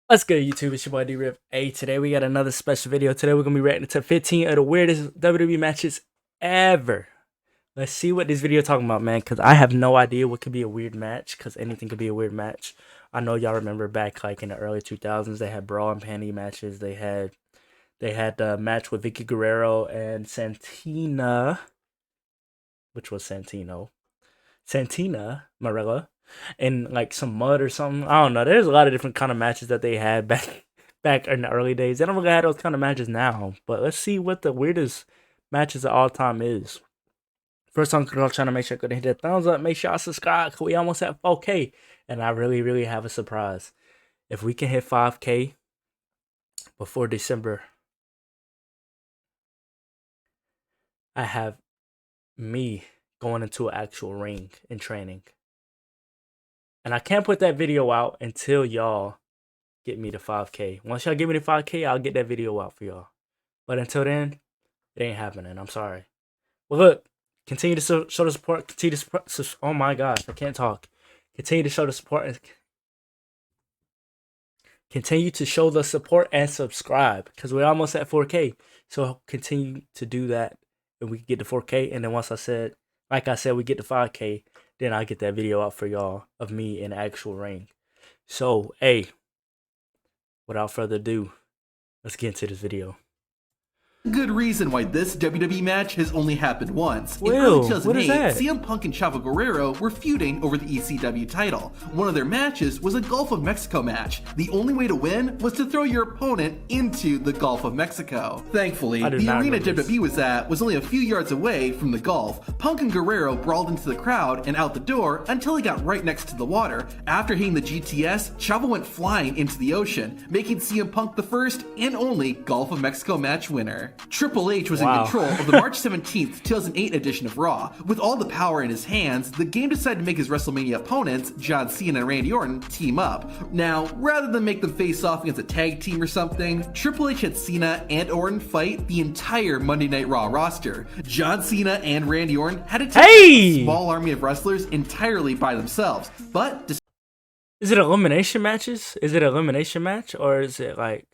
What's good, YouTube? It's your boy D-Rip. Hey, today we got another special video. Today we're going to be reacting to 15 of the weirdest WWE matches ever. Let's see what this video talking about, man, because I have no idea what could be a weird match, because anything could be a weird match. I know y'all remember back like in the early 2000s, they had bra and panty matches. They had the match with Vicky Guerrero and Santina, which was Santina Marella, and like some mud or something. I don't know. There's a lot of different kind of matches that they had back in the early days. They don't really have those kind of matches now. But let's see what the weirdest matches of all time is. First time, trying to make sure I could hit that thumbs up. Make sure I subscribe, because we almost at 4K. And I really have a surprise. If we can hit 5K before December, I have me going into an actual ring and training. And I can't put that video out until y'all get me to 5K. Once y'all get me to 5K, I'll get that video out for y'all. But until then, it ain't happening. I'm sorry. Well, look, continue to show the support. Continue to support. Oh my gosh, I can't talk. Continue to show the support. Continue to show the support and subscribe, because we're almost at 4K. So continue to do that, and we can get to 4K. And then once like I said, we get to 5K, then I'll get that video out for y'all of me in the actual ring. So, hey, without further ado, let's get into this video. Good reason why this WWE match has only happened once. In Will, early 2008, CM CM Punk and Chavo Guerrero were feuding over the ECW title. One of their matches was a Gulf of Mexico match. The only way to win was to throw your opponent into the Gulf of Mexico. Thankfully, the arena WWE was at was only a few yards away from the Gulf. Punk and Guerrero brawled into the crowd and out the door until he got right next to the water. After hitting the GTS, Chavo went flying into the ocean, making CM Punk the first and only Gulf of Mexico match winner. Triple H was in control of the March 17th, 2008 edition of Raw. With all the power in his hands, the game decided to make his WrestleMania opponents, John Cena and Randy Orton, team up. Now, rather than make them face off against a tag team or something, Triple H had Cena and Orton fight the entire Monday Night Raw roster. John Cena and Randy Orton had to take a small army of wrestlers entirely by themselves, but... Is it elimination matches? Is it an elimination match, or is it like...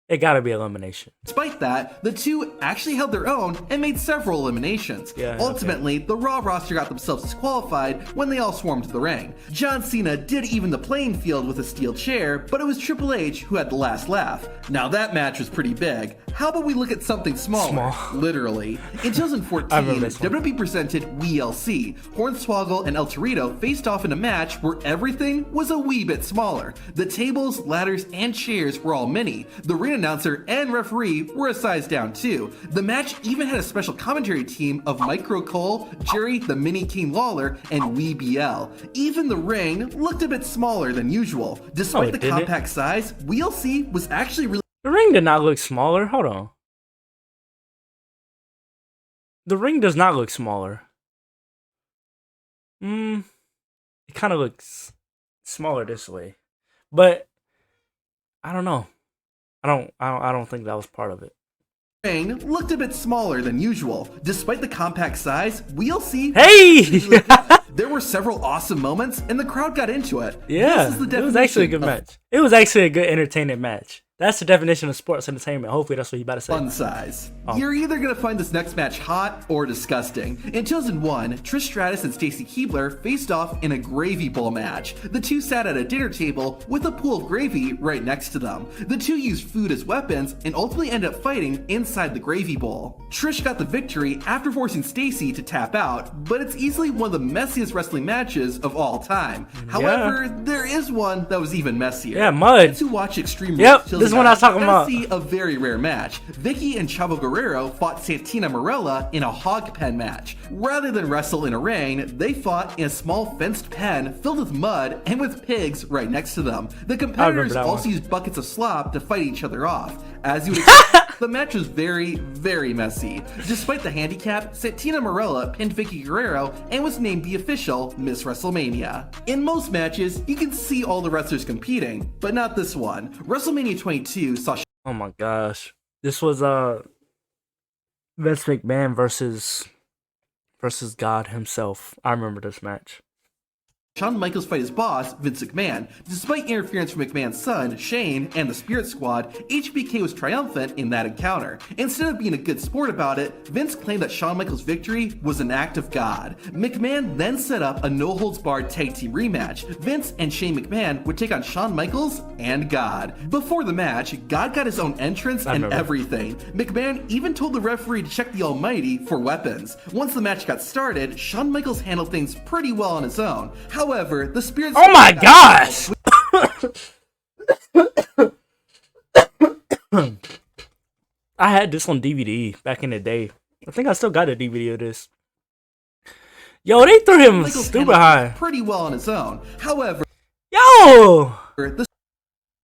It gotta be elimination. Despite that, the two actually held their own and made several eliminations. Ultimately, the Raw roster got themselves disqualified when they all swarmed the ring. John Cena did even the playing field with a steel chair, but it was Triple H who had the last laugh. Now that match was pretty big. How about we look at something smaller? Literally. In 2014, WWE presented WeLC. Hornswoggle and El Torito faced off in a match where everything was a wee bit smaller. The tables, ladders, and chairs were all mini. The ring announcer and referee were a size down too. The match even had a special commentary team of Micro Cole, Jerry the Mini King Lawler, and Wee BL. Even the ring looked a bit smaller than usual. Despite the compact size, WeLC was actually really... The ring did not look smaller. Hold on. The ring does not look smaller. It kind of looks smaller this way, but I don't know. I don't think that was part of it. Ring looked a bit smaller than usual. Despite the compact size, WeLC... There were several awesome moments, and the crowd got into it. Yeah, it was actually a good match. It was actually a good entertainment match. That's the definition of sports entertainment. Hopefully that's what you about to say. Fun size. You're either going to find this next match hot or disgusting. In 2001, Trish Stratus and Stacy Keibler faced off in a gravy bowl match. The two sat at a dinner table with a pool of gravy right next to them. The two used food as weapons and ultimately ended up fighting inside the gravy bowl. Trish got the victory after forcing Stacy to tap out, but it's easily one of the messiest wrestling matches of all time. However, there is one that was even messier. Yeah, mud. To watch Extreme This is what I was talking about. See a very rare match. Vicky and Chavo Guerrero fought Santina Marella in a hog pen match. Rather than wrestle in a ring, they fought in a small fenced pen filled with mud and with pigs right next to them. The competitors also used buckets of slop to fight each other off. As you would expect, the match was very messy. Despite the handicap, Santina Marella pinned Vicky Guerrero and was named the official Miss WrestleMania. In most matches, you can see all the wrestlers competing, but not this one. WrestleMania 22 saw... Oh my gosh. This was Vince McMahon versus God himself. I remember this match. Shawn Michaels fight his boss, Vince McMahon. Despite interference from McMahon's son, Shane, and the Spirit Squad, HBK was triumphant in that encounter. Instead of being a good sport about it, Vince claimed that Shawn Michaels' victory was an act of God. McMahon then set up a no-holds-barred tag team rematch. Vince and Shane McMahon would take on Shawn Michaels and God. Before the match, God got his own entrance and everything. McMahon even told the referee to check the Almighty for weapons. Once the match got started, Shawn Michaels handled things pretty well on his own. However, the Spirit... Oh my gosh! I had this on DVD back in the day. I think I still got a DVD of this. Yo, they threw him stupid high. Pretty well on his own. However... Yo!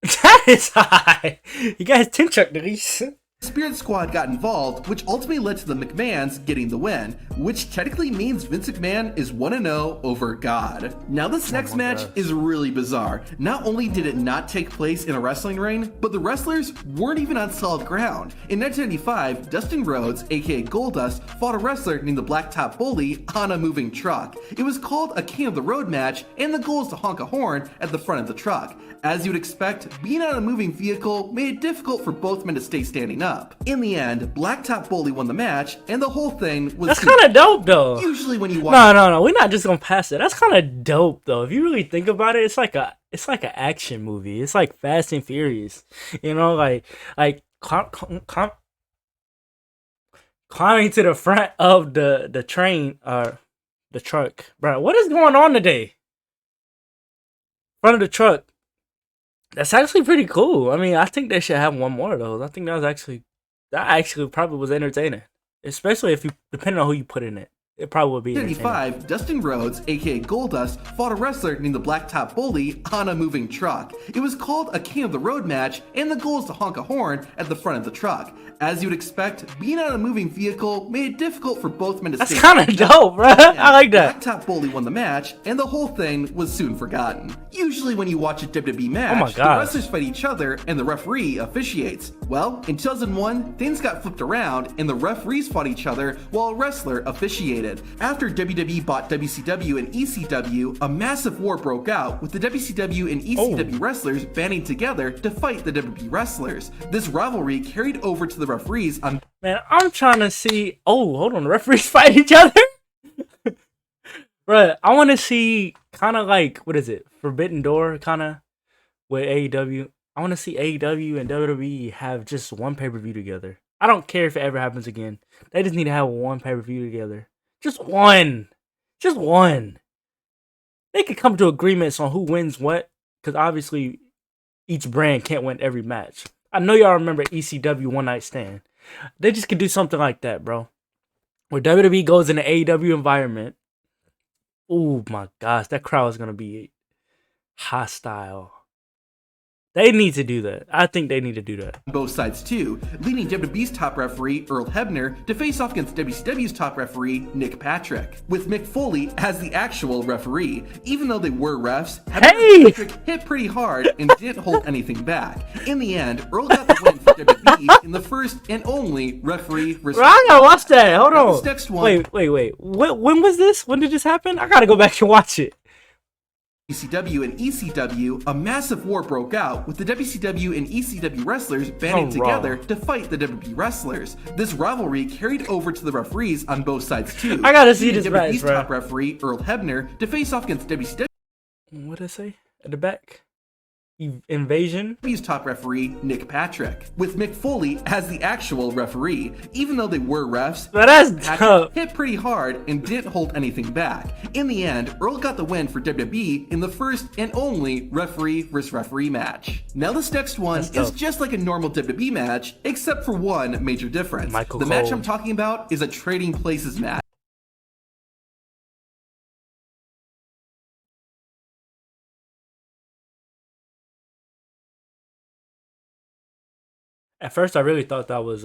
That is high! You guys tin-chucked the Spirit Squad got involved, which ultimately led to the McMahons getting the win, which technically means Vince McMahon is 1-0 over God. Now this next match is really bizarre. Not only did it not take place in a wrestling ring, but the wrestlers weren't even on solid ground. In 1995, Dustin Rhodes, aka Goldust, fought a wrestler named the Blacktop Bully on a moving truck. It was called a King of the Road match, and the goal is to honk a horn at the front of the truck. As you'd expect, being on a moving vehicle made it difficult for both men to stay standing up. In the end, Blacktop Bully won the match, and the whole thing was... That's kind of dope, though. Usually when you watch... No, we're not just gonna pass it. That's kind of dope, though. If you really think about it, it's like an action movie. It's like Fast and Furious. You know, climbing to the front of the train or the truck. Bro, what is going on today? Front of the truck. That's actually pretty cool. I mean, I think they should have one more of those. I think that actually probably was entertaining, especially if you depending on who you put in it. It probably would be. 1995, Dustin Rhodes, aka Goldust, fought a wrestler named the Blacktop Bully on a moving truck. It was called a King of the Road match, and the goal is to honk a horn at the front of the truck. As you'd expect, being on a moving vehicle made it difficult for both men to stay. That's kind of dope, bro. I like that. Blacktop Bully won the match, and the whole thing was soon forgotten. Usually when you watch a WWE match, the wrestlers fight each other, and the referee officiates. Well, in 2001, things got flipped around, and the referees fought each other while a wrestler officiated. After WWE bought WCW and ECW, a massive war broke out, with the WCW and ECW wrestlers banding together to fight the WWE wrestlers. This rivalry carried over to the referees on... Man, I'm trying to see... Oh, hold on. The referees fight each other? Bruh, I want to see kind of like... What is it? Forbidden Door, kind of, with AEW. I want to see AEW and WWE have just one pay-per-view together. I don't care if it ever happens again. They just need to have one pay-per-view together. Just one. Just one. They could come to agreements on who wins what, because obviously each brand can't win every match. I know y'all remember ECW One Night Stand. They just could do something like that, bro. Where WWE goes in the AEW environment. Oh my gosh, that crowd is going to be hostile. They need to do that. I think they need to do that. Both sides too, leading WWE's top referee, Earl Hebner, to face off against WCW's top referee, Nick Patrick, with Mick Foley as the actual referee. Even though they were refs, Patrick hit pretty hard and didn't hold anything back. In the end, Earl got the win for WWE in the first and only referee... I gotta watch that. Hold on. This next one... Wait. When was this? When did this happen? I gotta go back and watch it. WCW and ECW, a massive war broke out, with the WCW and ECW wrestlers banding together to fight the WWE wrestlers. This rivalry carried over to the referees on both sides too. I gotta see this match, WWE's top referee, Earl Hebner, to face off against WCW. What did I say? At the back? Invasion? WWE's top referee, Nick Patrick, with Mick Foley as the actual referee. Even though they were refs, Patrick hit pretty hard and didn't hold anything back. In the end, Earl got the win for WWE in the first and only referee versus referee match. Now this next one is just like a normal WWE match, except for one major difference. The match I'm talking about is a Trading Places match. At first, I really thought that was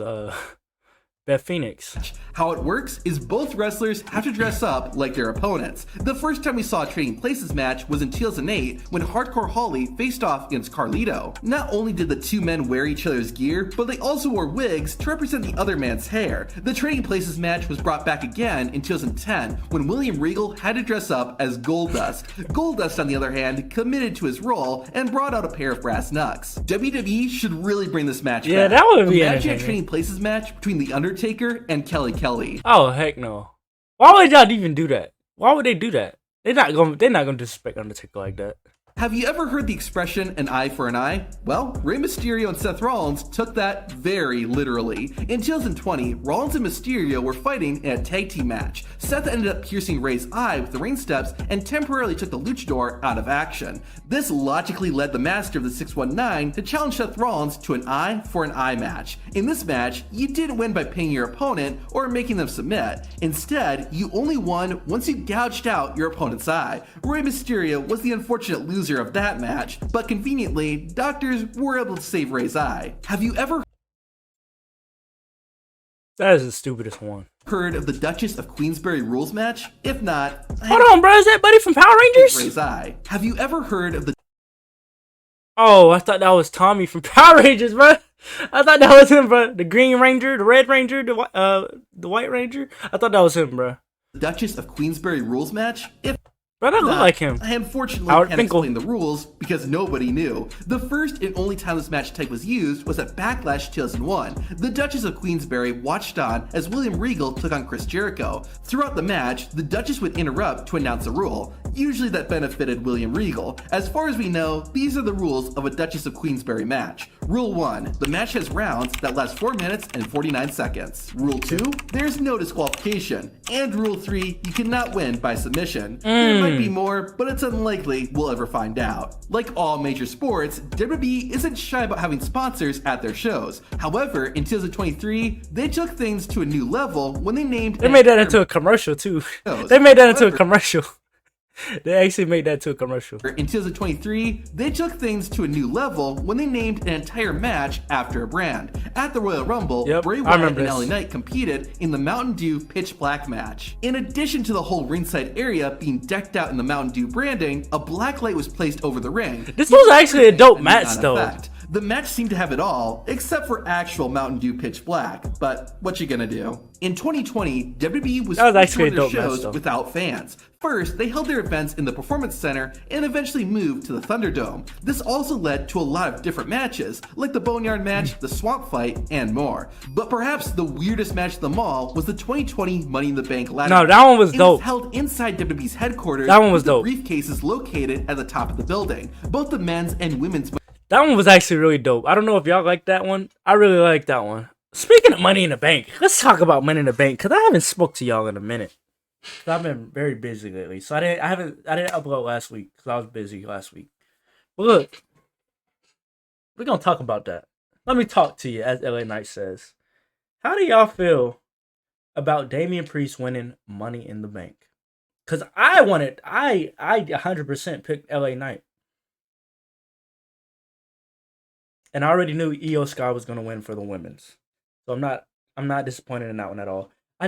Beth Phoenix. How it works is both wrestlers have to dress up like their opponents. The first time we saw a Trading Places match was in 2008 when Hardcore Holly faced off against Carlito. Not only did the two men wear each other's gear, but they also wore wigs to represent the other man's hair. The Trading Places match was brought back again in 2010 when William Regal had to dress up as Goldust. Goldust, on the other hand, committed to his role and brought out a pair of brass knucks. WWE should really bring this match back. That would be Imagine a Trading Places match between The Undertaker and Kelly Kelly. Oh heck no! Why would y'all even do that? Why would they do that? They're not gonna disrespect Undertaker like that. Have you ever heard the expression, an eye for an eye? Well, Rey Mysterio and Seth Rollins took that very literally. In 2020, Rollins and Mysterio were fighting in a tag team match. Seth ended up piercing Rey's eye with the ring steps and temporarily took the luchador out of action. This logically led the master of the 619 to challenge Seth Rollins to an eye for an eye match. In this match, you didn't win by pinning your opponent or making them submit. Instead, you only won once you gouged out your opponent's eye. Rey Mysterio was the unfortunate loser of that match, but conveniently, doctors were able to save Rey's eye. Have you ever That is the stupidest one. heard of the Duchess of Queensbury rules match? If not, Hold on, bro. Is that buddy from Power Rangers? Rey's eye. Have you ever heard of the Oh, I thought that was Tommy from Power Rangers, bro. I thought that was him, bro. The Green Ranger, the Red Ranger, the White Ranger. I thought that was him, bro. Duchess of Queensbury rules match? If Bro, that look like him. I unfortunately Howard can't Finkel. explain the rules because nobody knew. The first and only time this match type was used was at Backlash 2001. The Duchess of Queensbury watched on as William Regal took on Chris Jericho. Throughout the match, the Duchess would interrupt to announce a rule. Usually that benefited William Regal. As far as we know, these are the rules of a Duchess of Queensbury match. Rule 1. The match has rounds that last 4 minutes and 49 seconds. Rule 2. There's no disqualification. And Rule 3. You cannot win by submission. There might be more, but it's unlikely we'll ever find out. Like all major sports, WWE isn't shy about having sponsors at their shows. However, in 2023, they took things to a new level when they named... They made that into a commercial, too. They made that into a commercial. They actually made that to a commercial. In 2023, they took things to a new level when they named an entire match after a brand. At the Royal Rumble, Bray Wyatt and LA Knight competed in the Mountain Dew Pitch Black match. In addition to the whole ringside area being decked out in the Mountain Dew branding, a black light was placed over the ring. This was actually a dope match, though. The match seemed to have it all, except for actual Mountain Dew Pitch Black, but what you gonna do? In 2020, WWE was actually their shows without fans. First, they held their events in the Performance Center and eventually moved to the Thunderdome. This also led to a lot of different matches, like the Boneyard match, the Swamp Fight, and more. But perhaps the weirdest match of them all was the 2020 Money in the Bank ladder. No, that one was dope. It was held inside WWE's headquarters. That one was dope. Briefcases located at the top of the building. Both the men's and women's. That one was actually really dope. I don't know if y'all like that one. I really like that one. Speaking of Money in the Bank, let's talk about Money in the Bank because I haven't spoke to y'all in a minute. I've been very busy lately, so I didn't upload last week because I was busy last week. But look, we're gonna talk about that. Let me talk to you, as LA Knight says. How do y'all feel about Damian Priest winning Money in the Bank? Because I 100% picked LA Knight. And I already knew Io Sky was gonna win for the women's, so I'm not disappointed in that one at all. I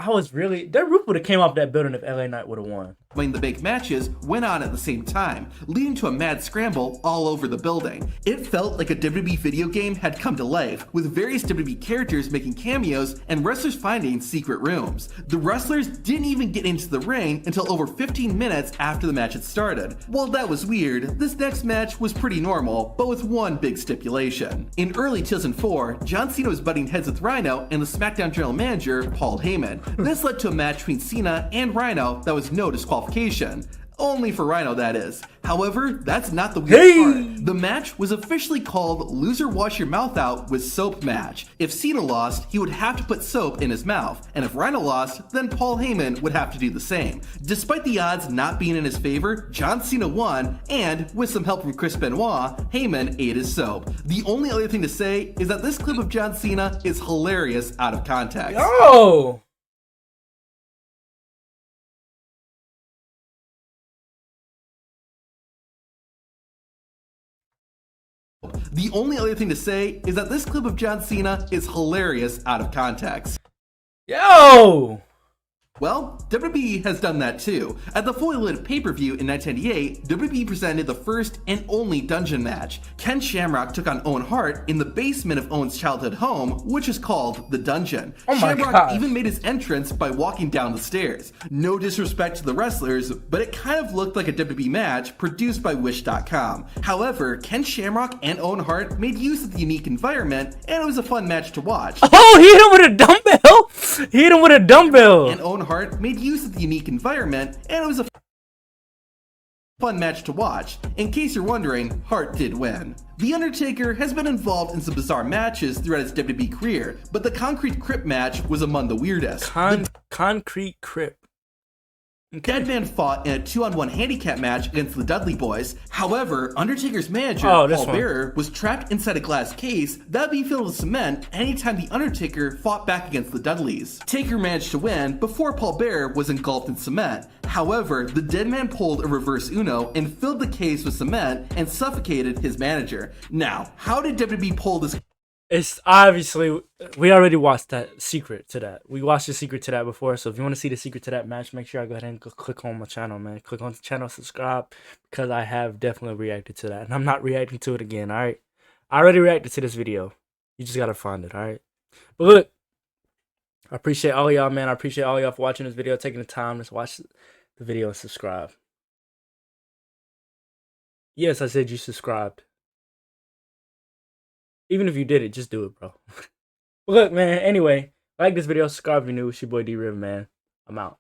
was really, that roof would have came off that building if LA Knight would have won. Money in the Bank matches went on at the same time, leading to a mad scramble all over the building. It felt like a WWE video game had come to life, with various WWE characters making cameos and wrestlers finding secret rooms. The wrestlers didn't even get into the ring until over 15 minutes after the match had started. While that was weird, this next match was pretty normal, but with one big stipulation. In early 2004, John Cena was butting heads with Rhino and the SmackDown General Manager, Paul Heyman. This led to a match between Cena and Rhino that was no disqualification. Only for Rhino, that is. However, that's not the weird part. The match was officially called Loser Wash Your Mouth Out with Soap Match. If Cena lost, he would have to put soap in his mouth, and if Rhino lost, then Paul Heyman would have to do the same. Despite the odds not being in his favor, John Cena won, and with some help from Chris Benoit, Heyman ate his soap. The only other thing to say is that this clip of John Cena is hilarious out of context. Oh! The only other thing to say is that this clip of John Cena is hilarious out of context. Yo! Well, WWE has done that too. At the Fully Loaded pay-per-view in 1998, WWE presented the first and only dungeon match. Ken Shamrock took on Owen Hart in the basement of Owen's childhood home, which is called the Dungeon. Oh my Shamrock gosh. even made his entrance by walking down the stairs. No disrespect to the wrestlers, but it kind of looked like a WWE match produced by Wish.com. However, Ken Shamrock and Owen Hart made use of the unique environment, and it was a fun match to watch. Oh, he hit him with a dumbbell! He hit him with a dumbbell! And Owen Hart made use of the unique environment, and it was a fun match to watch. In case you're wondering, Hart did win. The Undertaker has been involved in some bizarre matches throughout his WWE career, but the Concrete Crip match was among the weirdest. Concrete Crip. Okay. Deadman fought in a 2-on-1 handicap match against the Dudley Boys. However, Undertaker's manager, Paul Bearer, was trapped inside a glass case that would be filled with cement anytime the Undertaker fought back against the Dudleys. Taker managed to win before Paul Bearer was engulfed in cement. However, the Deadman pulled a reverse Uno and filled the case with cement and suffocated his manager. Now, how did WWE pull this? It's obviously, we already watched that secret to that. We watched the secret to that before. So if you want to see the secret to that match, make sure I go ahead and go click on my channel, man. Click on the channel, subscribe, because I have definitely reacted to that. And I'm not reacting to it again, all right? I already reacted to this video. You just got to find it, all right? But look, I appreciate all y'all, man. I appreciate all y'all for watching this video, taking the time to watch the video and subscribe. Yes, I said you subscribed. Even if you did it, just do it, bro. Look, man, anyway, like this video, subscribe if you're new. It's your boy D-Riv, man. I'm out.